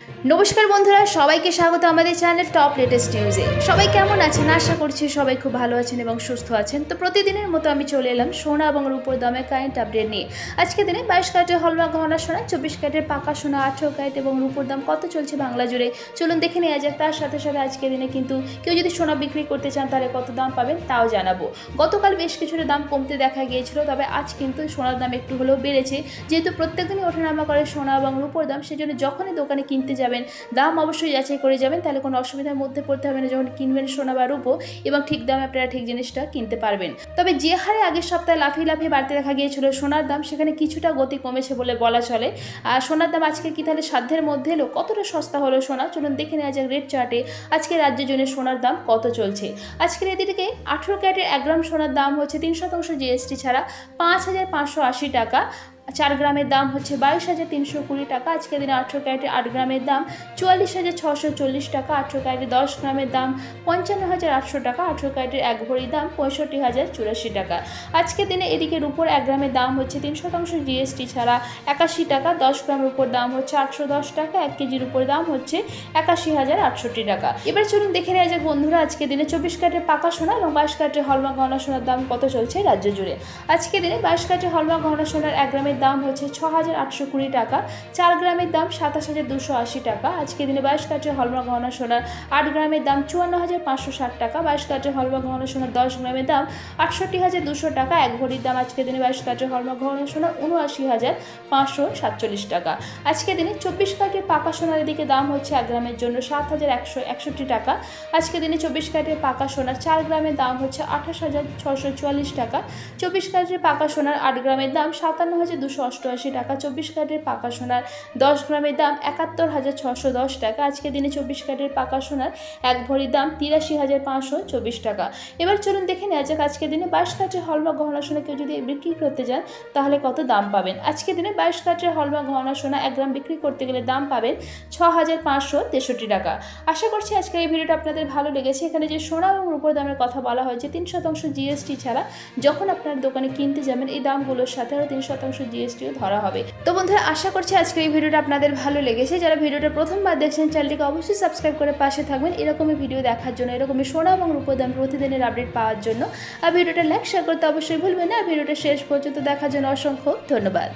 নমস্কার বন্ধুরা, সবাইকে স্বাগত আমাদের চ্যানেল টপ লেটেস্ট নিউজে। সবাই কেমন আছেন? আশা করছি সবাই খুব ভালো আছেন এবং সুস্থ আছেন। তো প্রতিদিনের মতো আমি চলে এলাম সোনা এবং রূপোর দামের কারেন্ট আপডেট নিয়ে। আজকে দিনে 22 ক্যারেটের হলমার্ক গহনা সোনা, 24 ক্যারেটের পাকা সোনা, 18 ক্যারেট এবং রূপোর দাম কত চলছে বাংলা জুড়ে চলুন দেখে নেওয়া যাক। তার সাথে সাথে আজকে দিনে কিন্তু কেউ যদি সোনা বিক্রি করতে চান তাহলে কত দাম পাবেন তাও জানাবো। গতকাল বেশ কিছুটা দাম কমতে দেখা গিয়েছিল, তবে আজ কিন্তু সোনার দাম একটু হলেও বেড়েছে। যেহেতু প্রত্যেকদিনই ওঠানামা করে সোনা এবং রূপোর দাম, সেজন্য যখনই দোকানে কিনতে যাবেন দাম অবশ্যই যাচাই করে যাবেন, তাহলে কোনো অসুবিধার মধ্যে পড়তে হবে না যখন কিনবেন সোনা বা রূপো, এবং ঠিক দামে আপনারা ঠিক জিনিসটা কিনতে পারবেন। তবে যে হারে আগের সপ্তাহে লাফিয়ে বাড়তে দেখা গিয়েছিল সোনার দাম, সেখানে কিছুটা গতি কমেছে বলে বলা চলে। আর সোনার দাম আজকে কি তাহলে সাধ্যের মধ্যে এলো? কতটা সস্তা হলো সোনা, চলুন দেখে নেওয়া যাক রেট চার্টে আজকে রাজ্যের জন্য সোনার দাম কত চলছে। আজকের এদিকে 18 ক্যারেটের 1 গ্রাম সোনার দাম হচ্ছে 3% জিএসটি ছাড়া 5,580 টাকা। 4 গ্রামের দাম হচ্ছে 22,320 টাকা। আজকে দিনে 18 ক্যারেটের 8 গ্রামের দাম 44,640 টাকা। 18 ক্যারেটের 10 গ্রামের দাম 55,800 টাকা। 18 ক্যারেটের 1 ভরির দাম 65,084 টাকা। আজকে দিনে এদিকে রূপোর 1 গ্রামের দাম হচ্ছে 3% জিএসটি ছাড়া 81 টাকা। 10 গ্রামের উপর দাম হচ্ছে 810 টাকা। 1 কেজির উপর দাম হচ্ছে 81,068 টাকা। এবার চলুন দেখে নেওয়া যাক বন্ধুরা আজকে দিনে 24 ক্যারেটের পাকা সোনা এবং 22 ক্যারেটের হলমার্ক গহনা সোনার দাম কত চলছে রাজ্য জুড়ে। আজকে দিনে 22 ক্যারেটের হলমার্ক গহনা সোনার 1 গ্রামের দাম হচ্ছে 6,820 টাকা। 4 গ্রামের দাম 27,280 টাকা। আজকে দিনে 22 ক্যারেটের হলমার্ক গহনা সোনার 8 গ্রামের দাম 54,560 টাকা। 22 ক্যারেটের হলমার্ক গহনা সোনার 10 গ্রামের দাম 68,200 টাকা। 1 ভরির দাম আজকে দিনে 22 ক্যারেটের হলমার্ক গহনা সোনার 79,547 টাকা। আজকে দিনে 24 ক্যারেটের পাকা সোনার এদিকে দাম হচ্ছে 1 গ্রামের জন্য 7,161 টাকা। আজকে দিনে 24 ক্যারেটের পাকা সোনার 4 গ্রামের দাম হচ্ছে 28,644 টাকা। 24 ক্যারেটের পাকা সোনার 8 গ্রামের দাম 57,288 টাকা। 24 ক্যারেটের পাকা সোনার 10 গ্রামের দাম 71,610 টাকা। আজকে দিনে 24 ক্যারেটের পাকা সোনার 1 ভরির দাম 83,524 টাকা। এবার চলুন দেখে নেওয়া যাক আজকে দিনে 22 ক্যারেটের হলমার্ক গহনা সোনা কেউ যদি বিক্রি করতে যান তাহলে কত দাম পাবেন। আজকে দিনে 22 ক্যারেটের হলমার্ক গহনা সোনা 1 গ্রাম বিক্রি করতে গেলে দাম পাবেন 6,563 টাকা। আশা করছি আজকের এই ভিডিওটা আপনাদের ভালো লেগেছে। এখানে যে সোনা এবং রূপোর দামের কথা বলা হয়েছে 3% জিএসটি ছাড়া যখন আপনার দোকানে কিনতে যাবেন এই দামগুলোর সাথে আরও 3% জিএসটিও ধরা হবে। তো বন্ধুরা, আশা করছি আজকের এই ভিডিওটা আপনাদের ভালো লেগেছে। যারা ভিডিওটা প্রথমবার দেখছেন চ্যানেলটিকে অবশ্যই সাবস্ক্রাইব করে পাশে থাকবেন এরকমই ভিডিও দেখার জন্য, এরকমই সোনা এবং রূপোর দাম প্রতিদিনের আপডেট পাওয়ার জন্য। আর ভিডিওটা লাইক শেয়ার করতে অবশ্যই ভুলবেন না। আর ভিডিওটা শেষ পর্যন্ত দেখার জন্য অসংখ্য ধন্যবাদ।